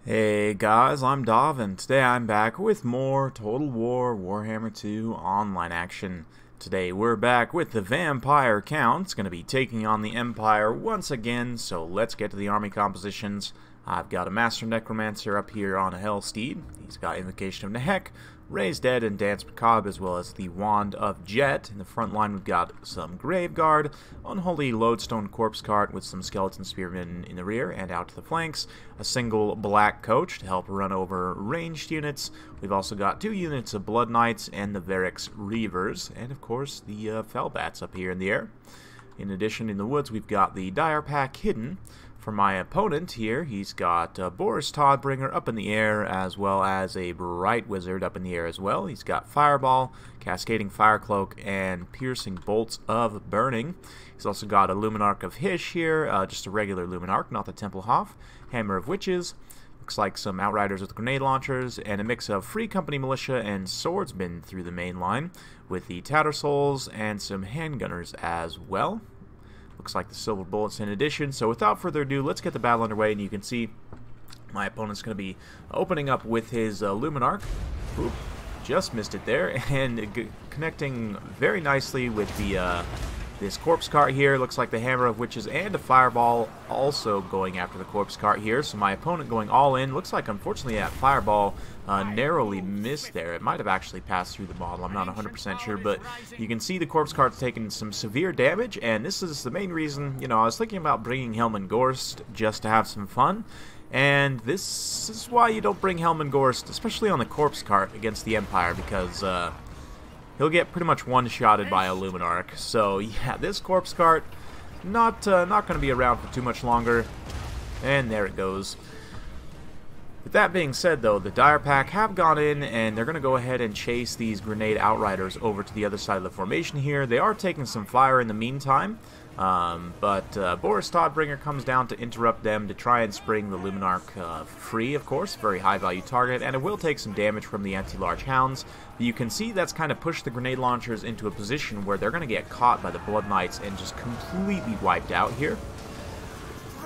Hey guys, I'm Dov, and today I'm back with more Total War Warhammer 2 online action. Today we're back with the Vampire Count. It's going to be taking on the Empire once again, so let's get to the army compositions. I've got a Master Necromancer up here on a Hell Steed. He's got Invocation of Nehek, Raise Dead, and Dance Macabre, as well as the Wand of Jet. In the front line we've got some Graveguard, Unholy Lodestone Corpse Cart with some Skeleton Spearmen in the rear and out to the flanks, a single Black Coach to help run over ranged units. We've also got 2 units of Blood Knights and the Varix Reavers, and of course the Fellbats up here in the air. In addition, in the woods we've got the Dire Pack hidden. For my opponent here, he's got Boris Todbringer up in the air, as well as a Bright Wizard up in the air as well. He's got Fireball, Cascading Fire Cloak, and Piercing Bolts of Burning. He's also got a Luminarch of Hish here, just a regular Luminarch, not the Templehof. Hammer of Witches. Looks like some Outriders with grenade launchers, and a mix of Free Company Militia and Swordsmen through the main line, with the Tattersouls and some Handgunners as well. Looks like the Silver Bullets in addition. So without further ado, let's get the battle underway, and you can see my opponent's going to be opening up with his Luminarch. Oop, just missed it there, and connecting very nicely with the this Corpse Cart here. Looks like the Hammer of Witches and a Fireball also going after the Corpse Cart here. So my opponent going all in. Looks like, unfortunately, that Fireball narrowly missed there. It might have actually passed through the model. I'm not 100% sure, but you can see the Corpse Cart's taking some severe damage, and this is the main reason, you know, I was thinking about bringing Helm Gorst just to have some fun. And this is why you don't bring Helm Gorst, especially on the Corpse Cart against the Empire, because he'll get pretty much one-shotted by a Luminarch. So yeah, this Corpse Cart not going to be around for too much longer. And there it goes. With that being said, though, the Dire Pack have gone in, and they're going to go ahead and chase these Grenade Outriders over to the other side of the formation here. They are taking some fire in the meantime, but Boris Todbringer comes down to interrupt them to try and spring the Luminarch free, of course. Very high-value target, and it will take some damage from the anti-large hounds. But you can see that's kind of pushed the grenade launchers into a position where they're going to get caught by the Blood Knights and just completely wiped out here.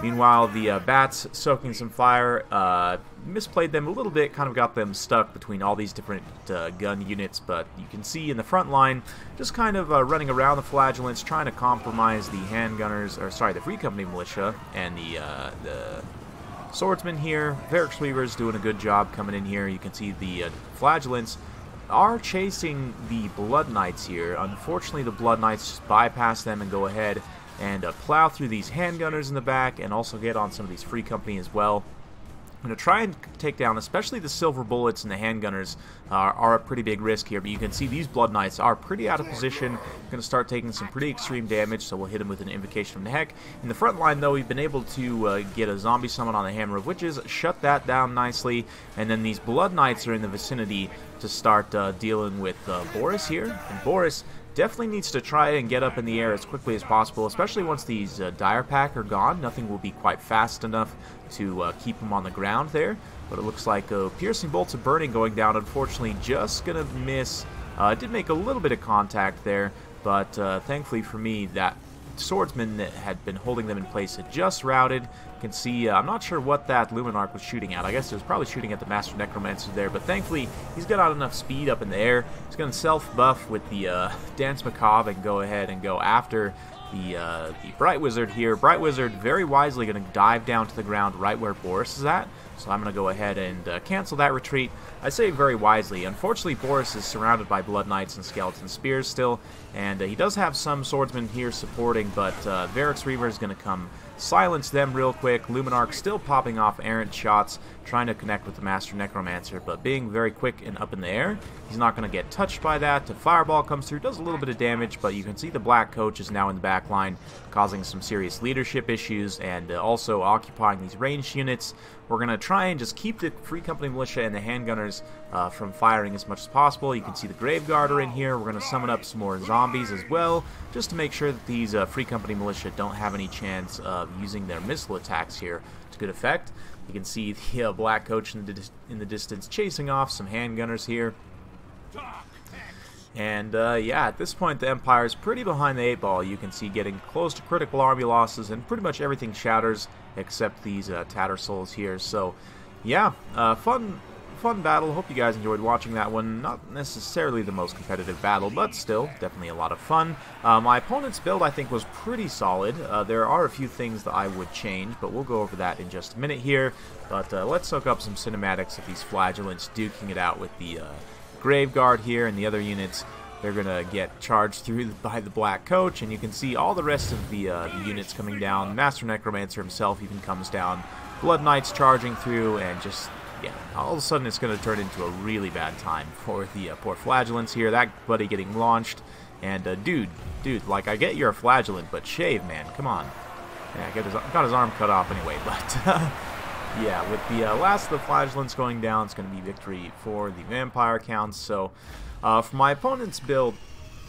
Meanwhile, the bats soaking some fire, misplayed them a little bit, kind of got them stuck between all these different gun units, but you can see in the front line, just kind of running around the flagellants, trying to compromise the handgunners, or sorry, the Free Company Militia, and the swordsmen here. Varix Reavers doing a good job coming in here. You can see the flagellants are chasing the Blood Knights here. Unfortunately, the Blood Knights just bypass them and go ahead and plow through these handgunners in the back, and also get on some of these Free Company as well. I'm going to try and take down, especially the Silver Bullets and the handgunners are a pretty big risk here, but you can see these Blood Knights are pretty out of position. Going to start taking some pretty extreme damage, so we'll hit them with an Invocation of Nehek. In the front line, though, we've been able to get a Zombie Summon on the Hammer of Witches, shut that down nicely, and then these Blood Knights are in the vicinity to start dealing with Boris here. And Boris definitely needs to try and get up in the air as quickly as possible, especially once these Dire Pack are gone. Nothing will be quite fast enough to keep him on the ground there. But it looks like Piercing Bolts of Burning going down, unfortunately, just going to miss. It did make a little bit of contact there, but thankfully for me, that swordsman that had been holding them in place had just routed. You can see, I'm not sure what that Luminarch was shooting at. I guess it was probably shooting at the Master Necromancer there, but thankfully he's got enough speed up in the air. He's going to self-buff with the Dance Macabre and go ahead and go after the Bright Wizard here. Bright Wizard very wisely going to dive down to the ground right where Boris is at. So I'm going to go ahead and cancel that retreat. I say very wisely. Unfortunately, Boris is surrounded by Blood Knights and Skeleton Spears still, and he does have some swordsmen here supporting, but Varix Reaver is going to come silence them real quick. Luminarch still popping off errant shots, trying to connect with the Master Necromancer, but being very quick and up in the air. He's not going to get touched by that. The Fireball comes through, does a little bit of damage, but you can see the Black Coach is now in the back line, causing some serious leadership issues, and also occupying these ranged units. We're going to try and just keep the Free Company Militia and the handgunners from firing as much as possible. You can see the Graveguard are in here. We're going to summon up some more zombies as well, just to make sure that these Free Company Militia don't have any chance of using their missile attacks here to good effect. You can see the Black Coach in the distance chasing off some handgunners here. And yeah, at this point the Empire is pretty behind the 8 ball. You can see getting close to critical army losses, and pretty much everything shatters except these Tattersouls here. So yeah, fun battle. Hope you guys enjoyed watching that one. Not necessarily the most competitive battle, but still, definitely a lot of fun. My opponent's build, I think, was pretty solid. There are a few things that I would change, but we'll go over that in just a minute here. But let's soak up some cinematics of these flagellants duking it out with the Grave Guard here, and the other units, they're going to get charged through by the Black Coach, and you can see all the rest of the units coming down. Master Necromancer himself even comes down. Blood Knights charging through, and just, yeah, all of a sudden it's going to turn into a really bad time for the poor flagellants here. That buddy getting launched, and dude, like, I get you're a flagellant, but shave, man, come on. Yeah, got his arm cut off anyway, but yeah, with the last of the flagellants going down, it's going to be victory for the vampire counts. So for my opponent's build,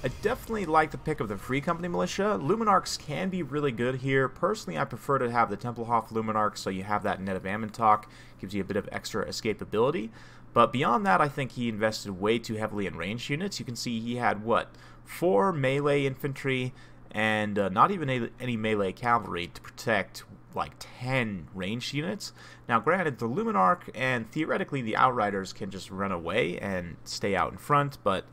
I definitely like the pick of the Free Company Militia. Luminarchs can be really good here. Personally, I prefer to have the Templehof Luminarch, so you have that net of Ammontok. Gives you a bit of extra escapability. But beyond that, I think he invested way too heavily in ranged units. You can see he had, what, 4 melee infantry and not even any melee cavalry to protect like 10 ranged units. Now granted, the Luminarch and theoretically the Outriders can just run away and stay out in front, but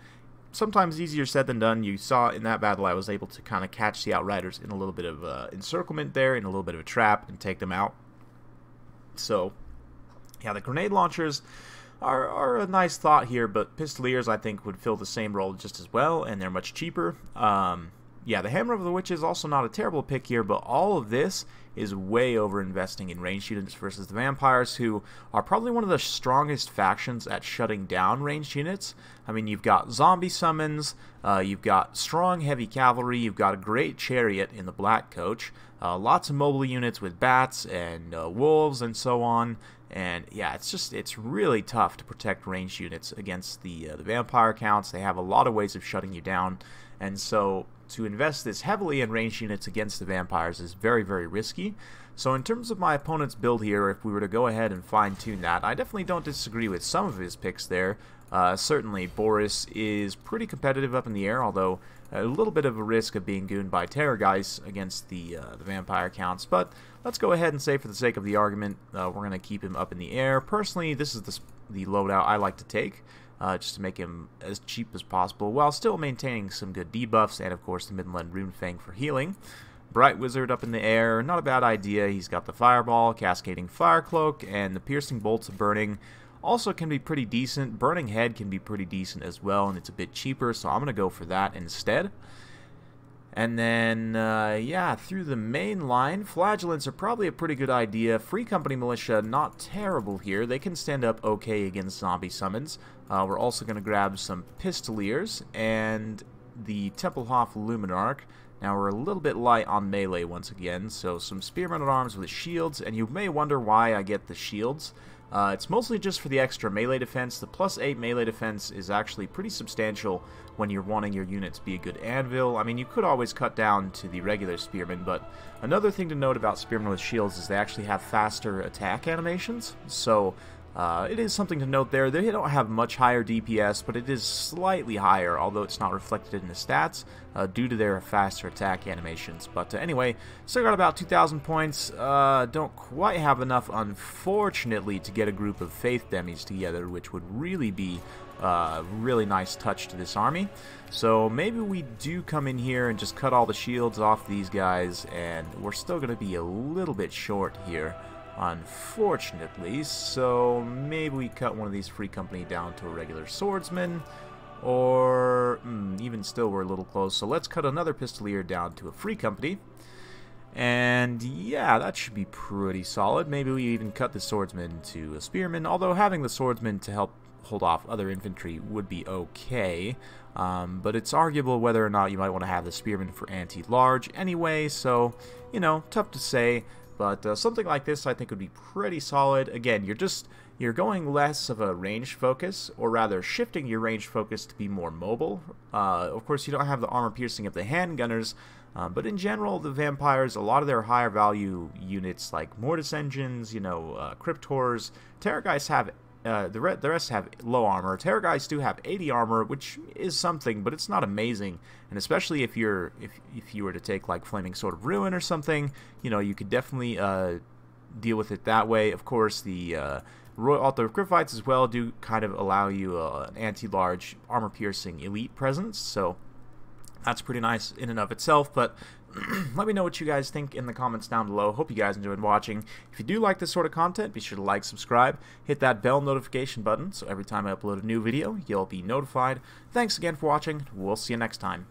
sometimes easier said than done. You saw in that battle I was able to kind of catch the Outriders in a little bit of encirclement there, in a little bit of a trap, and take them out. So yeah, the grenade launchers are a nice thought here, but Pistoliers I think would fill the same role just as well, and they're much cheaper. Yeah, the Hammer of the Witch is also not a terrible pick here, but all of this is way over investing in ranged units versus the Vampires, who are probably one of the strongest factions at shutting down ranged units. I mean, you've got zombie summons, you've got strong heavy cavalry, you've got a great chariot in the Black Coach, lots of mobile units with bats and wolves and so on. And yeah, it's really tough to protect ranged units against the vampire counts. They have a lot of ways of shutting you down, and so to invest this heavily in ranged units against the vampires is very, very risky. So in terms of my opponent's build here, if we were to go ahead and fine-tune that, I definitely don't disagree with some of his picks there. Certainly, Boris is pretty competitive up in the air, although a little bit of a risk of being gooned by Terrorgeist against the vampire counts. But let's go ahead and say, for the sake of the argument, we're going to keep him up in the air. Personally, this is the loadout I like to take, just to make him as cheap as possible, while still maintaining some good debuffs, and of course the Midland Runefang for healing. Bright Wizard up in the air, not a bad idea. He's got the Fireball, Cascading Fire Cloak, and the Piercing Bolts of Burning. Also can be pretty decent. Burning Head can be pretty decent as well, and it's a bit cheaper, so I'm going to go for that instead. And then, yeah, through the main line, Flagellants are probably a pretty good idea. Free Company Militia, not terrible here. They can stand up okay against zombie summons. We're also going to grab some Pistoliers and the Templehof Luminarch. Now we're a little bit light on melee once again, so some Spearmen at Arms with shields, and you may wonder why I get the shields. It's mostly just for the extra melee defense. The +8 melee defense is actually pretty substantial when you're wanting your unit to be a good anvil. I mean, you could always cut down to the regular Spearmen, but another thing to note about Spearmen with shields is they actually have faster attack animations, so it is something to note there. They don't have much higher DPS, but it is slightly higher, although it's not reflected in the stats due to their faster attack animations. But anyway, still got about 2,000 points. Don't quite have enough, unfortunately, to get a group of Faith Demis together, which would really be a really nice touch to this army. So maybe we do come in here and just cut all the shields off these guys, and we're still going to be a little bit short here, unfortunately. So maybe we cut one of these Free Company down to a regular swordsman, or even still we're a little close, so let's cut another Pistolier down to a Free Company, and yeah, that should be pretty solid. Maybe we even cut the swordsman to a spearman, although having the swordsman to help hold off other infantry would be okay, but it's arguable whether or not you might want to have the spearman for anti-large anyway, so, you know, tough to say. But something like this I think would be pretty solid. Again, you're going less of a range focus, or rather shifting your range focus to be more mobile. Of course, you don't have the armor piercing of the handgunners, but in general, the vampires, a lot of their higher value units like Mortis Engines, you know, Cryptors, Terrorgeist have the rest have low armor. Terrorgeist do have 80 armor, which is something, but it's not amazing. And especially if you were to take like Flaming Sword of Ruin or something, you know, you could definitely deal with it that way. Of course, the The Griffiths as well do kind of allow you an anti-large armor-piercing elite presence, so that's pretty nice in and of itself. But let me know what you guys think in the comments down below. Hope you guys enjoyed watching. If you do like this sort of content, be sure to like, subscribe, hit that bell notification button so every time I upload a new video, you'll be notified. Thanks again for watching. We'll see you next time.